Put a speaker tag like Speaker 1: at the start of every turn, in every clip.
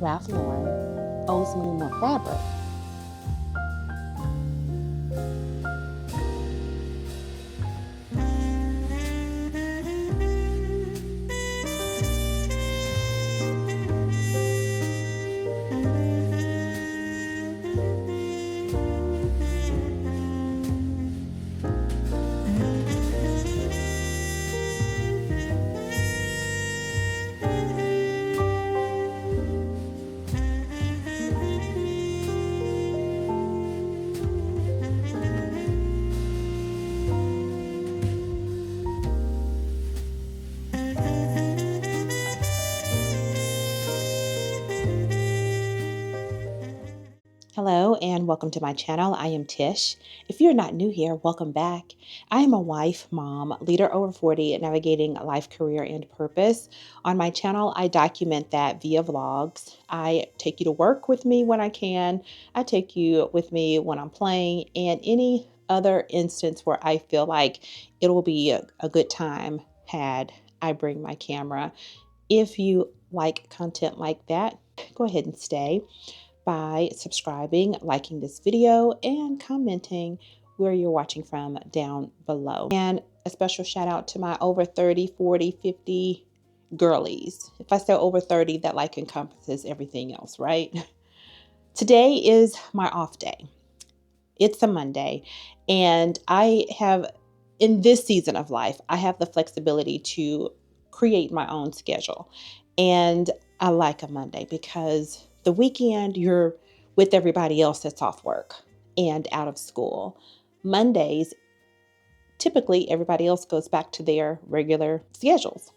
Speaker 1: Ralph Lauren owes me more fabric. Hello and welcome to my channel. I am Tish. If you're not new here, welcome back. I am a wife, mom, leader over 40, navigating life, career, and purpose. On my channel, I document that via vlogs. I take you to work with me when I can. I take you with me when I'm playing, and any other instance where I feel like it will be a good time had I bring my camera. If you like content like that, go ahead and stay by subscribing, liking this video, and commenting where you're watching from down below. And a special shout out to my over 30, 40, 50 girlies. If I say over 30, that like encompasses everything else, right? Today is my off day. It's a Monday, and I have, in this season of life, I have the flexibility to create my own schedule. And I like a Monday because the weekend you're with everybody else that's off work and out of school. Mondays, typically everybody else goes back to their regular schedules.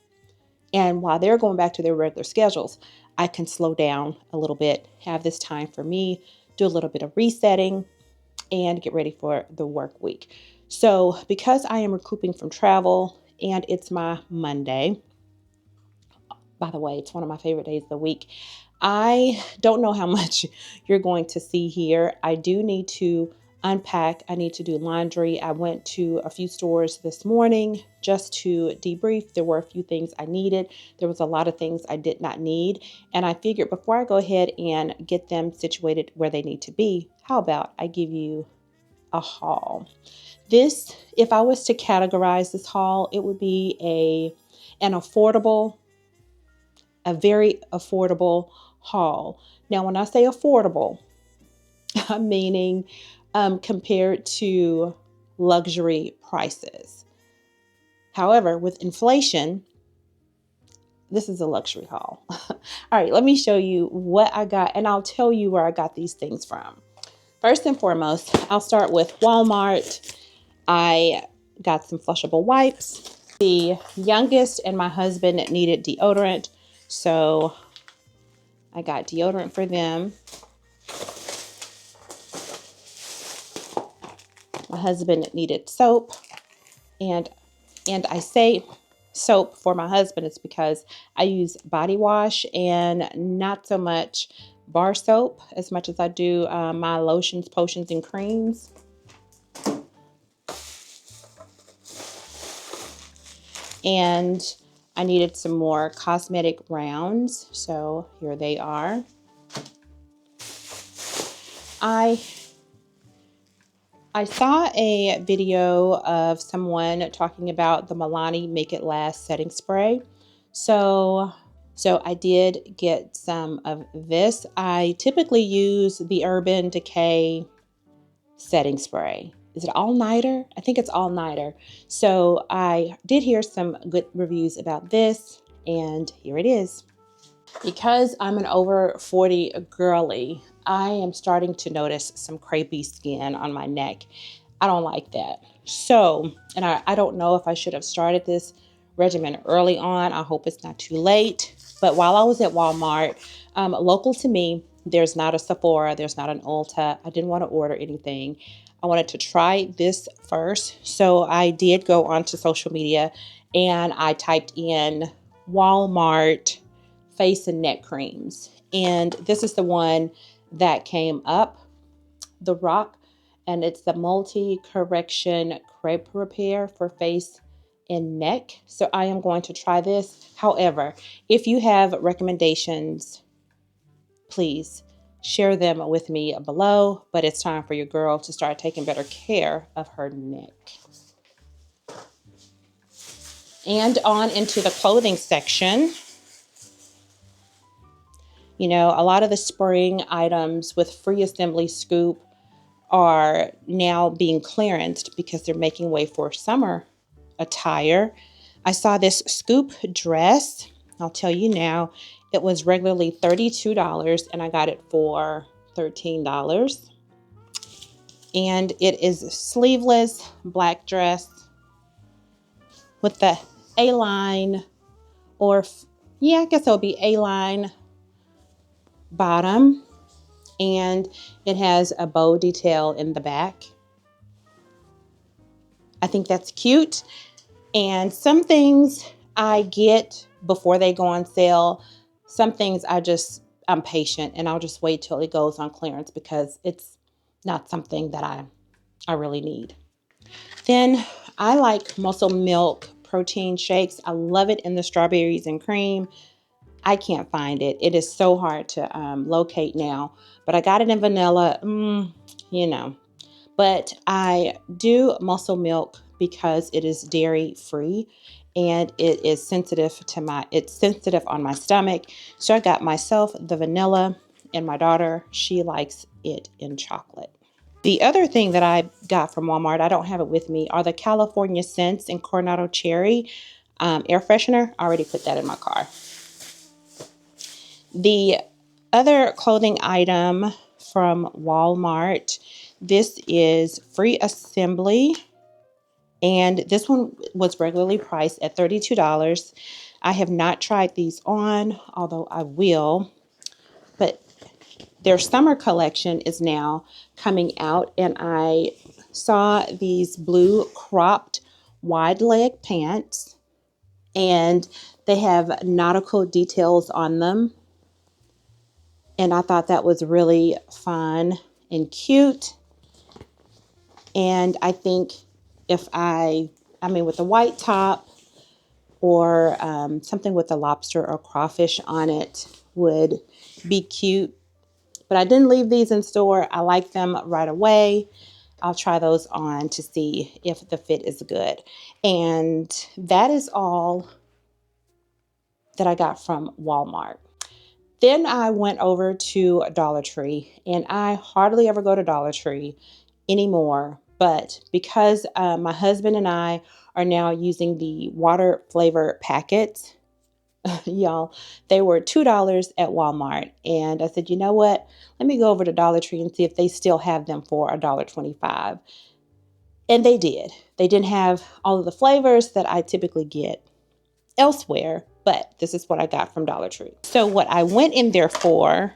Speaker 1: And while they're going back to their regular schedules, I can slow down a little bit, have this time for me, do a little bit of resetting, and get ready for the work week. So because I am recouping from travel and it's my Monday, by the way, it's one of my favorite days of the week. I don't know how much you're going to see here. I do need to unpack. I need to do laundry. I went to a few stores this morning just to debrief. There were a few things I needed. There was a lot of things I did not need. And I figured before I go ahead and get them situated where they need to be, how about I give you a haul? This, if I was to categorize this haul, it would be a very affordable haul. Now, when I say affordable, I'm meaning compared to luxury prices. However, with inflation, this is a luxury haul. All right, let me show you what I got, and I'll tell you where I got these things from. First and foremost, I'll start with Walmart. I got some flushable wipes. The youngest and my husband needed deodorant, so I got deodorant for them. My husband needed soap, and I say soap for my husband is because I use body wash and not so much bar soap as much as I do my lotions, potions, and creams. And I needed some more cosmetic rounds, so here they are. I saw a video of someone talking about the Milani Make It Last setting spray. So I did get some of this. I typically use the Urban Decay setting spray. Is it all-nighter? I think it's all-nighter. So I did hear some good reviews about this, and here it is. Because I'm an over 40 girly, I am starting to notice some crepey skin on my neck. I don't like that. So, and I don't know if I should have started this regimen early on. I hope it's not too late. But while I was at Walmart, local to me, there's not a Sephora, there's not an Ulta. I didn't want to order anything. I wanted to try this first. So I did go onto social media and I typed in Walmart face and neck creams. And this is the one that came up, the Rock, and it's the multi-correction crepe repair for face and neck. So I am going to try this. However, if you have recommendations please share them with me below. But it's time for your girl to start taking better care of her neck. And on into the clothing section. You know, a lot of the spring items with free assembly scoop are now being clearanced because they're making way for summer attire. I saw this scoop dress. I'll tell you now, it was regularly $32 and I got it for $13. And it is a sleeveless black dress with the A-line, or yeah, I guess it'll be A-line bottom, and it has a bow detail in the back. I think that's cute. And some things I get before they go on sale. Some things I'm patient and I'll just wait till it goes on clearance because it's not something that I really need. Then I like Muscle Milk protein shakes. I love it in the strawberries and cream. I can't find it. It is so hard to locate now, but I got it in vanilla, you know. But I do Muscle Milk because it is dairy free and it is sensitive on my stomach. So I got myself the vanilla and my daughter, she likes it in chocolate. The other thing that I got from Walmart, I don't have it with me, are the California Scents and Coronado Cherry air freshener. I already put that in my car. The other clothing item from Walmart, this is free assembly, and this one was regularly priced at $32. I have not tried these on, although I will, but their summer collection is now coming out, and I saw these blue cropped wide leg pants, and they have nautical details on them. And I thought that was really fun and cute. And I think if with a white top or something with a lobster or crawfish on it would be cute. But I didn't leave these in store. I like them right away. I'll try those on to see if the fit is good. And that is all that I got from Walmart. Then I went over to Dollar Tree, and I hardly ever go to Dollar Tree anymore. But because my husband and I are now using the water flavor packets, y'all, they were $2 at Walmart. And I said, you know what? Let me go over to Dollar Tree and see if they still have them for $1.25. And they did. They didn't have all of the flavors that I typically get elsewhere, but this is what I got from Dollar Tree. So what I went in there for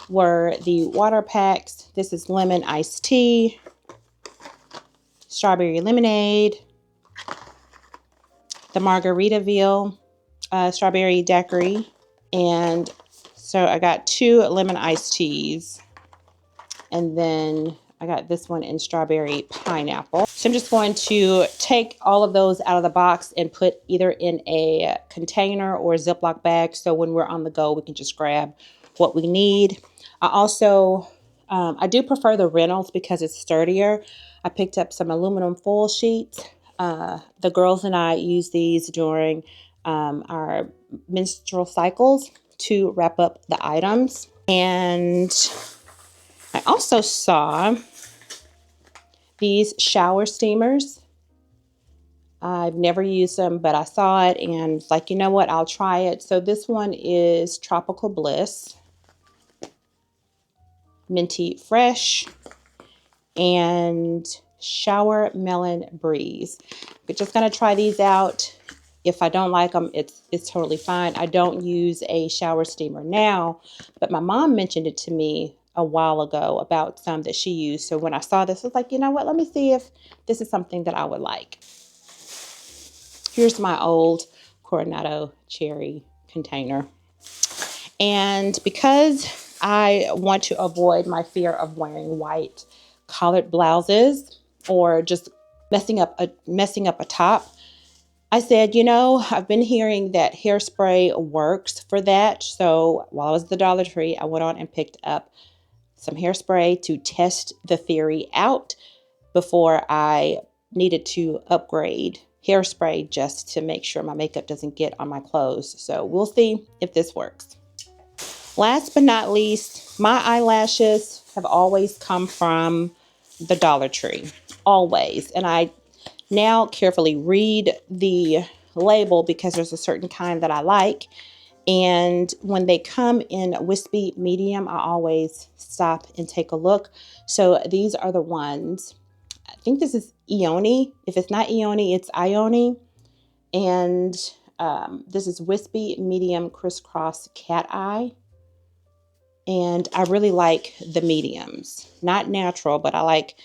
Speaker 1: were the water packs. This is lemon iced tea, strawberry lemonade, the Margaritaville strawberry daiquiri, and so I got 2 lemon iced teas, and then I got this one in strawberry pineapple. So I'm just going to take all of those out of the box and put either in a container or a Ziploc bag, so when we're on the go, we can just grab what we need. I also, I do prefer the Reynolds because it's sturdier. I picked up some aluminum foil sheets. The girls and I use these during our menstrual cycles to wrap up the items. And I also saw these shower steamers. I've never used them, but I saw it and was like, you know what, I'll try it. So this one is Tropical Bliss, Minty Fresh, and Shower Melon Breeze. We're just going to try these out. If I don't like them, it's totally fine. I don't use a shower steamer now, but my mom mentioned it to me a while ago about some that she used. So when I saw this, I was like, you know what? Let me see if this is something that I would like. Here's my old Coronado cherry container. And because I want to avoid my fear of wearing white collared blouses or just messing up a top, I said, I've been hearing that hairspray works for that. So while I was at the Dollar Tree, I went on and picked up some hairspray to test the theory out before I needed to upgrade hairspray just to make sure my makeup doesn't get on my clothes. So we'll see if this works. Last but not least, my eyelashes have always come from the Dollar Tree. Always. And I now carefully read the label because there's a certain kind that I like. And when they come in wispy medium, I always stop and take a look. So these are the ones. I think this is Ioni. If it's not Ioni, it's Ioni. And this is wispy medium crisscross cat eye. And I really like the mediums. Not natural, but I like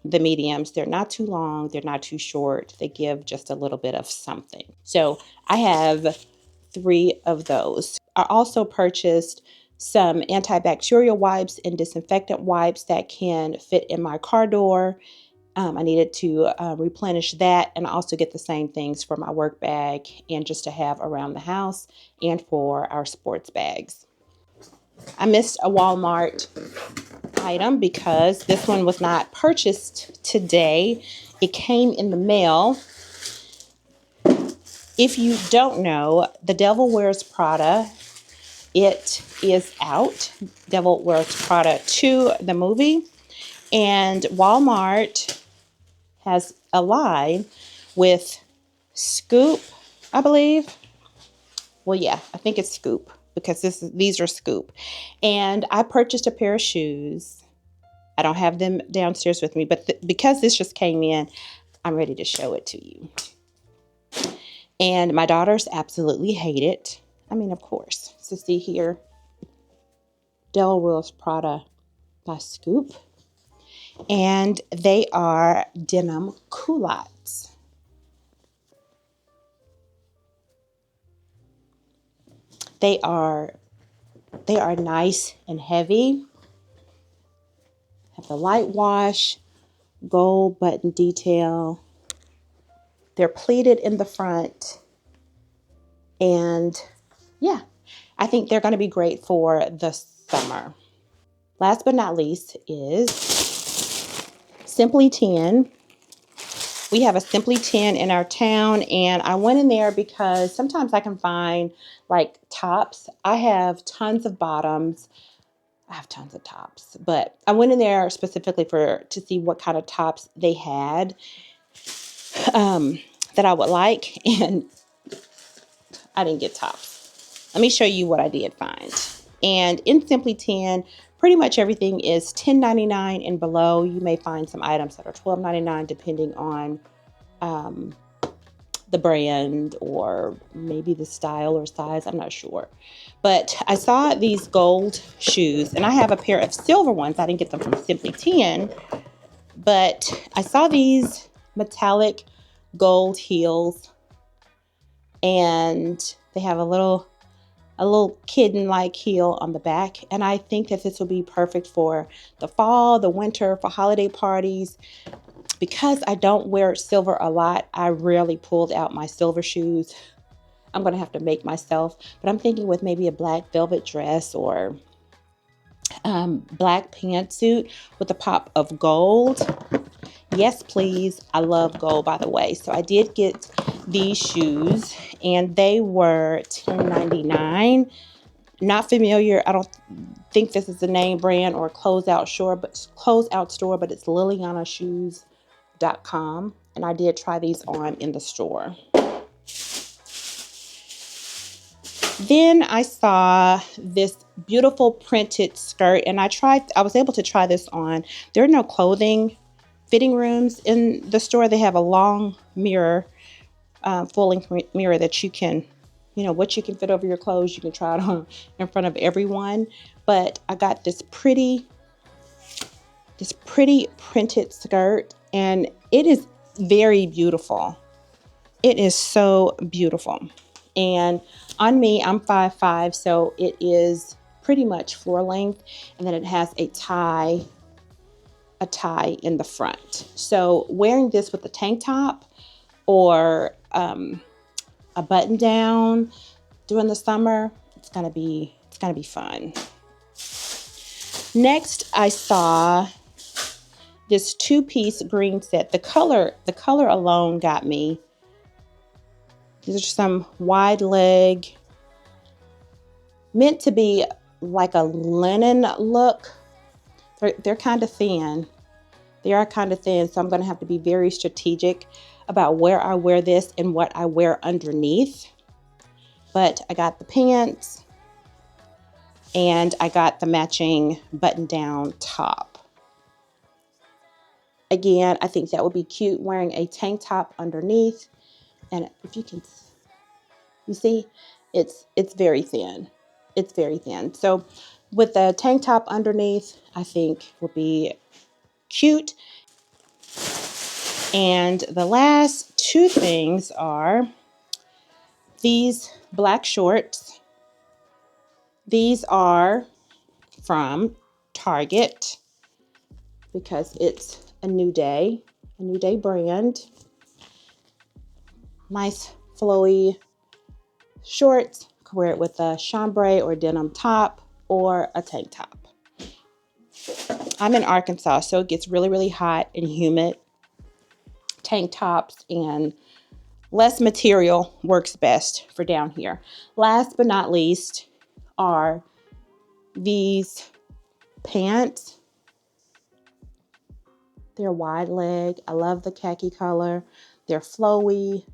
Speaker 1: the mediums. They're not too long. They're not too short. They give just a little bit of something. So I have 3 of those. I also purchased some antibacterial wipes and disinfectant wipes that can fit in my car door. I needed to replenish that and also get the same things for my work bag and just to have around the house and for our sports bags. I missed a Walmart item because this one was not purchased today. It came in the mail. If you don't know, The Devil Wears Prada, it is out. Devil Wears Prada 2, the movie. And Walmart has a line with Scoop, I believe. Well, yeah, I think it's Scoop because these are Scoop. And I purchased a pair of shoes. I don't have them downstairs with me, but because this just came in, I'm ready to show it to you. And my daughters absolutely hate it. I mean, of course. So see here, Devil Wears Prada by Scoop. And they are denim culottes. They are nice and heavy. Have the light wash, gold button detail. They're pleated in the front. And yeah, I think they're going to be great for the summer. Last but not least is Simply 10. We have a Simply 10 in our town, and I went in there because sometimes I can find like tops. I have tons of bottoms. I have tons of tops, but I went in there specifically to see what kind of tops they had that I would like, and I didn't get tops. Let me show you what I did find. And in Simply 10, pretty much everything is $10.99 and below. You may find some items that are $12.99 depending on the brand or maybe the style or size. I'm not sure. But I saw these gold shoes, and I have a pair of silver ones. I didn't get them from Simply 10, but I saw these metallic gold heels, and they have a little kitten-like heel on the back. And I think that this will be perfect for the fall, the winter, for holiday parties. Because I don't wear silver a lot, I rarely pulled out my silver shoes. I'm going to have to make myself. But I'm thinking with maybe a black velvet dress or black pantsuit with a pop of gold. Yes, please. I love gold, by the way. So I did get these shoes, and they were $10.99. Not familiar. I don't think this is a name brand or closeout store, but it's lilianashoes.com, and I did try these on in the store. Then I saw this beautiful printed skirt, and I was able to try this on. There are no clothing fitting rooms in the store. They have a long mirror, full-length mirror that you can, what you can fit over your clothes, you can try it on in front of everyone. But I got this pretty printed skirt, and it is very beautiful. It is so beautiful. And on me, I'm 5'5", so it is pretty much floor length, and then it has a tie in the front. So wearing this with a tank top or a button down during the summer. It's gonna be fun. Next, I saw this 2-piece green set. The color alone got me. These are some wide leg, meant to be like a linen look. They're kind of thin. They are kind of thin, so I'm going to have to be very strategic about where I wear this and what I wear underneath. But I got the pants and I got the matching button-down top. Again, I think that would be cute wearing a tank top underneath. And if you can, you see, it's very thin. It's very thin. So with the tank top underneath, I think would be cute. And the last two things are these black shorts. These are from Target because it's a new day brand. Nice flowy shorts. Could wear it with a chambray or denim top or a tank top. I'm in Arkansas, so it gets really, really hot and humid. Tank tops and less material works best for down here. Last but not least are these pants. They're wide leg. I love the khaki color. They're flowy.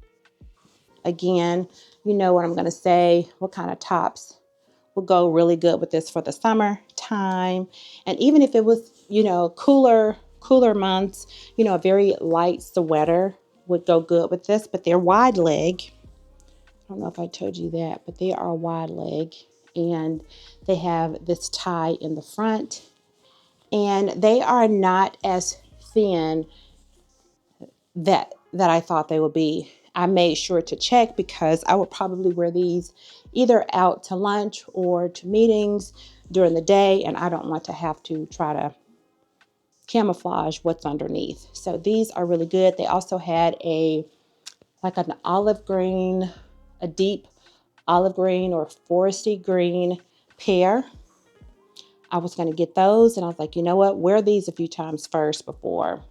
Speaker 1: Again, you know what I'm going to say, what kind of tops will go really good with this for the summer time. And even if it was, cooler months, a very light sweater would go good with this, but they're wide leg. I don't know if I told you that, but they are wide leg and they have this tie in the front and they are not as thin that I thought they would be. I made sure to check because I would probably wear these either out to lunch or to meetings during the day, and I don't want to have to try to camouflage what's underneath. So these are really good. They also had an olive green, a deep olive green or foresty green pair. I was going to get those, and I was like, you know what? Wear these a few times first before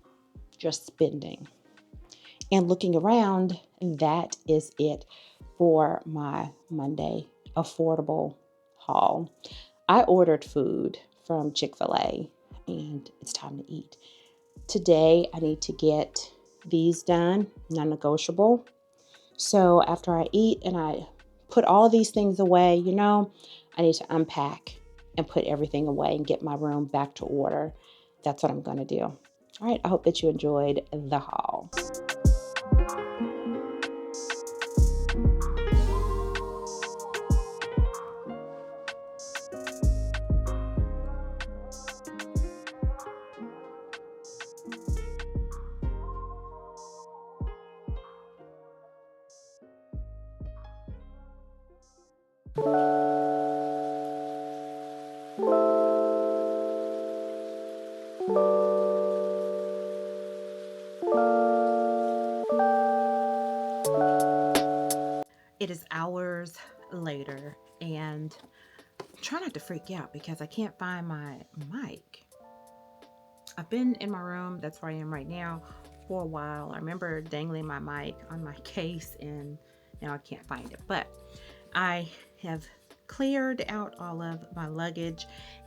Speaker 1: just spending. And looking around, that is it for my Monday affordable haul. I ordered food from Chick-fil-A and it's time to eat. Today, I need to get these done, non-negotiable. So after I eat and I put all these things away, I need to unpack and put everything away and get my room back to order. That's what I'm going to do. All right, I hope that you enjoyed the haul. It is hours later, and I'm trying not to freak out because I can't find my mic. I've been in my room, that's where I am right now, for a while. I remember dangling my mic on my case, and now I can't find it. But I have cleared out all of my luggage,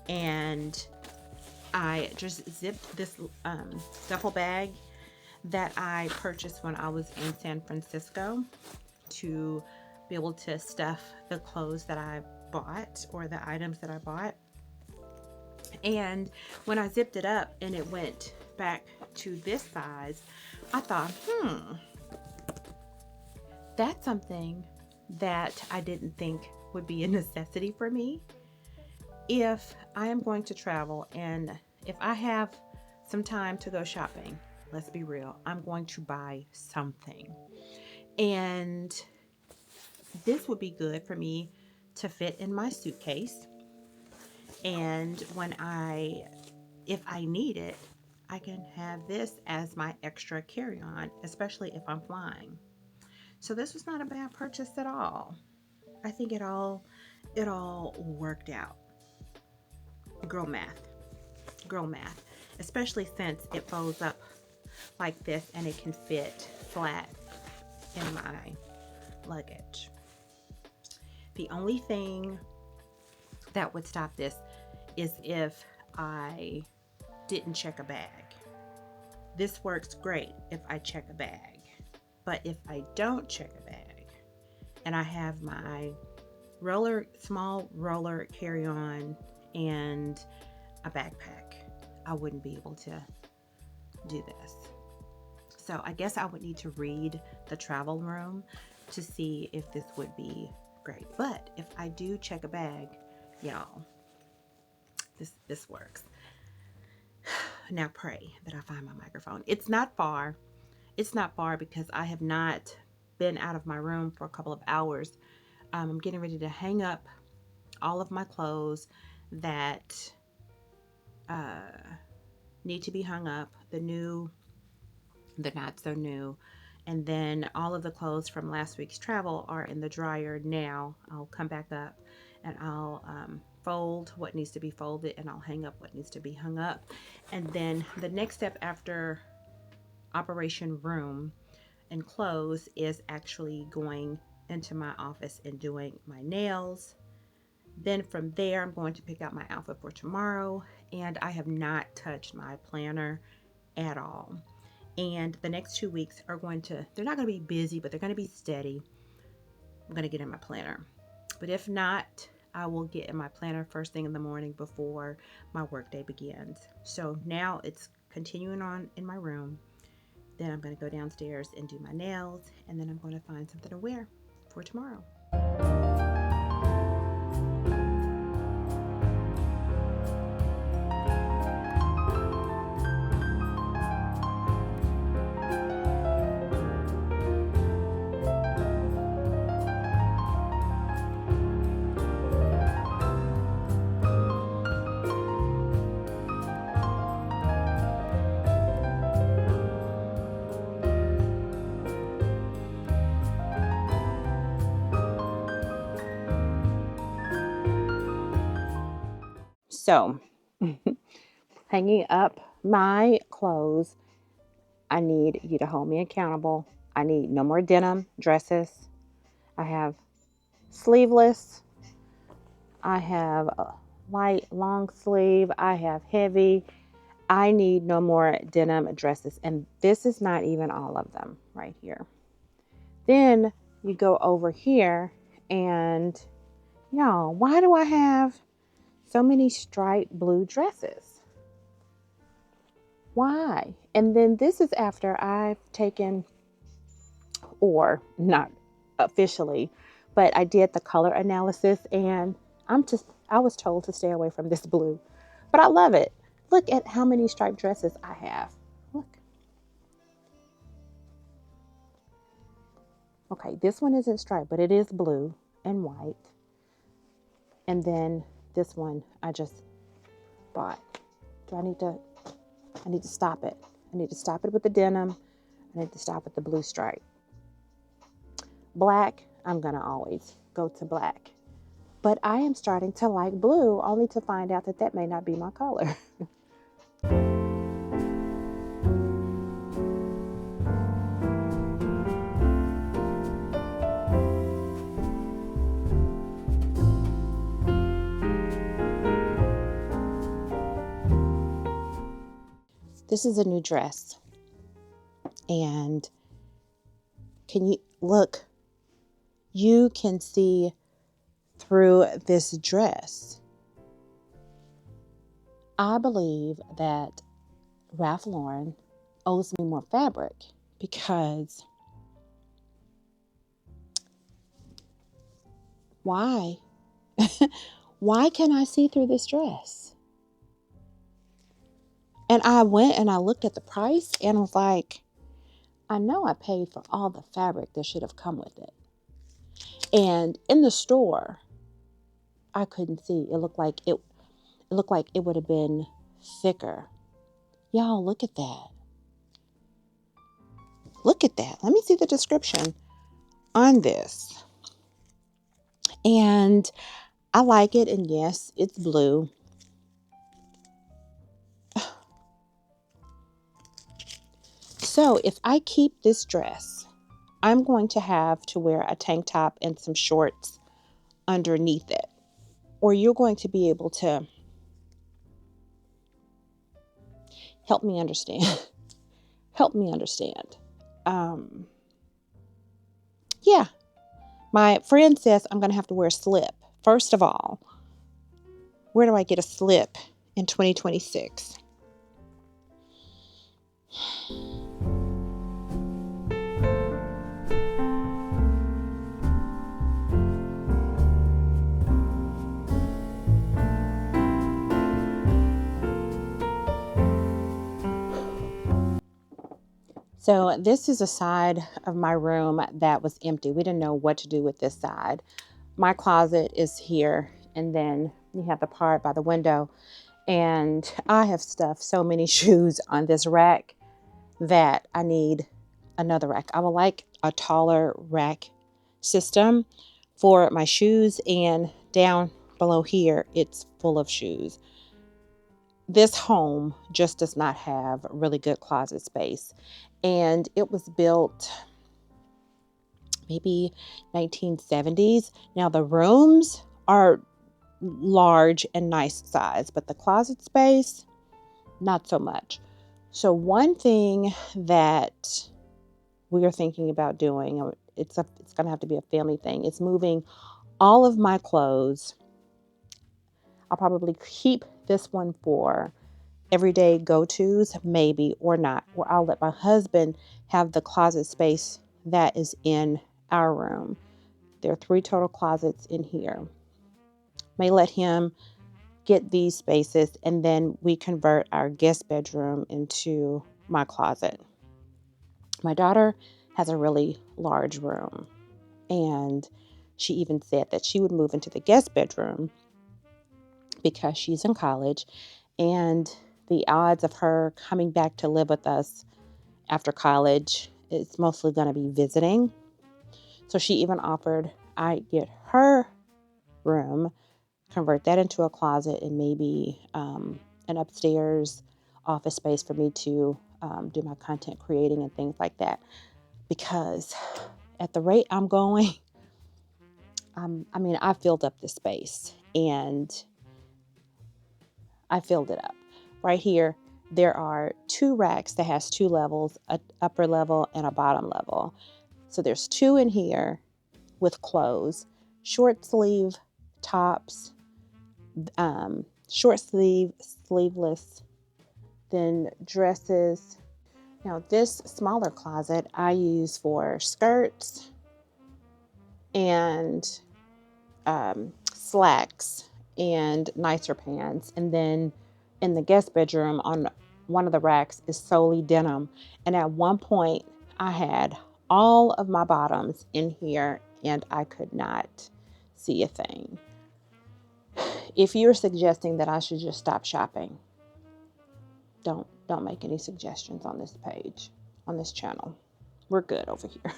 Speaker 1: and I just zipped this duffel bag that I purchased when I was in San Francisco to be able to stuff the clothes that I bought or the items that I bought. And when I zipped it up and it went back to this size, I thought, that's something that I didn't think would be a necessity for me. If I am going to travel and if I have some time to go shopping, let's be real, I'm going to buy something. And this would be good for me to fit in my suitcase. And if I need it, I can have this as my extra carry-on, especially if I'm flying. So this was not a bad purchase at all. I think it all worked out. Girl math. Girl math. Especially since it folds up like this and it can fit flat in my luggage. The only thing that would stop this is if I didn't check a bag. This works great if I check a bag. But if I don't check a bag and I have my small roller carry-on and a backpack, I wouldn't be able to do this. So I guess I would need to read the travel room to see if this would be great. But if I do check a bag, y'all, this works. Now pray that I find my microphone. It's not far. It's not far because I have not been out of my room for a couple of hours. I'm getting ready to hang up all of my clothes that need to be hung up. The not so new. And then all of the clothes from last week's travel are in the dryer now. I'll come back up and I'll fold what needs to be folded and I'll hang up what needs to be hung up. And then the next step after Operation Room and clothes is actually going into my office and doing my nails. Then from there, I'm going to pick out my outfit for tomorrow. And I have not touched my planner at all. And the next 2 weeks they're not going to be busy, but they're going to be steady. I'm going to get in my planner. But if not, I will get in my planner first thing in the morning before my workday begins. So now it's continuing on in my room. Then I'm going to go downstairs and do my nails. And then I'm going to find something to wear for tomorrow. So, hanging up my clothes, I need you to hold me accountable. I need no more denim dresses. I have sleeveless. I have a light long sleeve. I have heavy. I need no more denim dresses. And this is not even all of them right here. Then you go over here and, y'all, why do I have so many striped blue dresses? Why? And then this is after I've taken, or not officially, but I did the color analysis and I was told to stay away from this blue, but I love it. Look at how many striped dresses I have. Look. Okay, this one isn't striped, but it is blue and white. And then this one I just bought. I need to stop it. I need to stop it with the denim. I need to stop with the blue stripe. Black, I'm going to always go to black. But I am starting to like blue, only to find out that may not be my color. This is a new dress. And can you look? You can see through this dress. I believe that Ralph Lauren owes me more fabric because why? Why can I see through this dress? And I went and I looked at the price and was like, I know I paid for all the fabric that should have come with it. And in the store, I couldn't see. It looked like it would have been thicker. Y'all, look at that. Look at that. Let me see the description on this. And I like it. And yes, it's blue. So if I keep this dress, I'm going to have to wear a tank top and some shorts underneath it. Or you're going to be able to help me understand. Help me understand. Yeah, my friend says I'm going to have to wear a slip. First of all, where do I get a slip in 2026? So this is a side of my room that was empty. We didn't know what to do with this side. My closet is here, and then you have the part by the window. And I have stuffed so many shoes on this rack that I need another rack. I would like a taller rack system for my shoes, and down below here, it's full of shoes. This home just does not have really good closet space. And it was built maybe 1970s. Now the rooms are large and nice size, but the closet space, not so much. So one thing that we are thinking about doing, it's going to have to be a family thing, is moving all of my clothes. I'll probably keep this one for everyday go-tos, maybe, or not. Or I'll let my husband have the closet space that is in our room. There are 3 total closets in here. May let him get these spaces, and then we convert our guest bedroom into my closet. My daughter has a really large room, and she even said that she would move into the guest bedroom because she's in college, and the odds of her coming back to live with us after college is mostly going to be visiting. So she even offered I get her room, convert that into a closet, and maybe an upstairs office space for me to do my content creating and things like that. Because at the rate I'm going, I filled up the space, and I filled it up. Right here, there are 2 racks that has 2 levels, an upper level and a bottom level. So there's 2 in here with clothes, short sleeve tops, short sleeve, sleeveless, then dresses. Now this smaller closet I use for skirts and slacks and nicer pants. And then in the guest bedroom on one of the racks is solely denim. And at one point I had all of my bottoms in here and I could not see a thing. If you're suggesting that I should just stop shopping, don't make any suggestions on this page, on this channel. We're good over here.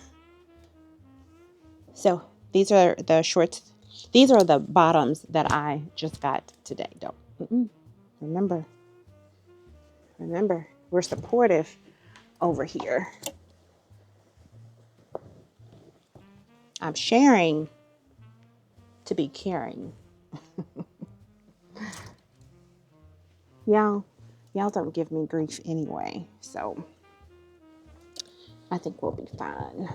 Speaker 1: So these are the shorts. These are the bottoms that I just got today. Remember, we're supportive over here. I'm sharing to be caring. Y'all don't give me grief anyway, so I think we'll be fine.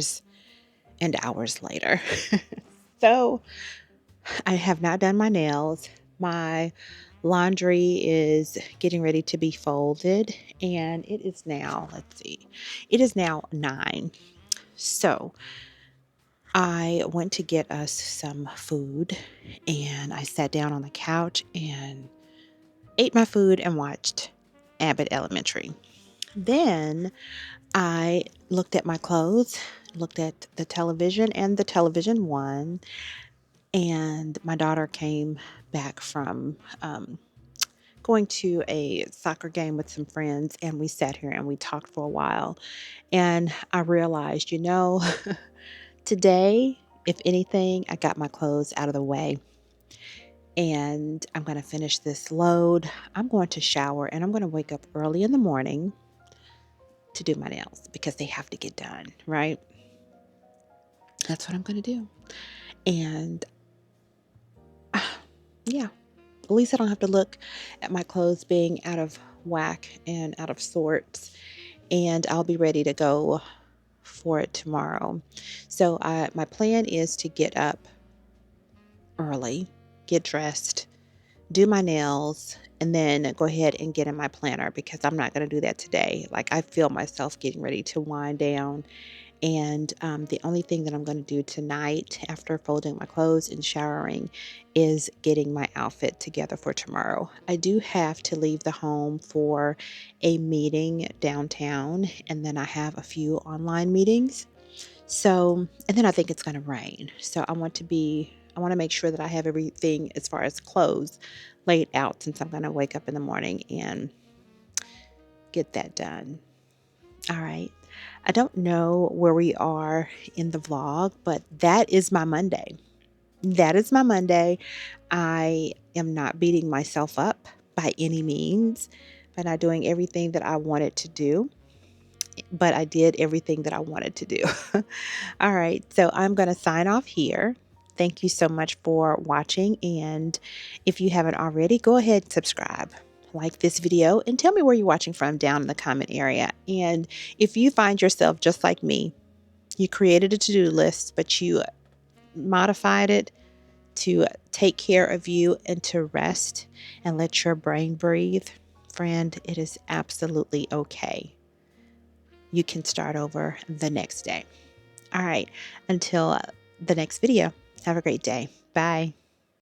Speaker 1: hours and hours later. So I have not done my nails. My laundry is getting ready to be folded, and it is now, let's see, it is now 9. So I went to get us some food, and I sat down on the couch and ate my food and watched Abbott Elementary. Then I looked at my clothes, looked at the television, and the television won. And my daughter came back from going to a soccer game with some friends, and we sat here and we talked for a while. And I realized, today, if anything, I got my clothes out of the way. And I'm going to finish this load. I'm going to shower, and I'm going to wake up early in the morning to do my nails because they have to get done, right? That's what I'm going to do. And yeah, at least I don't have to look at my clothes being out of whack and out of sorts. And I'll be ready to go for it tomorrow. So my plan is to get up early, get dressed, do my nails, and then go ahead and get in my planner because I'm not going to do that today. Like, I feel myself getting ready to wind down. And the only thing that I'm going to do tonight after folding my clothes and showering is getting my outfit together for tomorrow. I do have to leave the home for a meeting downtown, and then I have a few online meetings. So, and then I think it's going to rain. So I want to make sure that I have everything as far as clothes laid out since I'm going to wake up in the morning and get that done. All right. I don't know where we are in the vlog, but that is my Monday. That is my Monday. I am not beating myself up by any means by not doing everything that I wanted to do, but I did everything that I wanted to do. All right. So I'm going to sign off here. Thank you so much for watching. And if you haven't already, go ahead and subscribe. Like this video and tell me where you're watching from down in the comment area. And if you find yourself just like me, you created a to-do list, but you modified it to take care of you and to rest and let your brain breathe, friend, it is absolutely okay. You can start over the next day. All right. Until the next video, have a great day. Bye.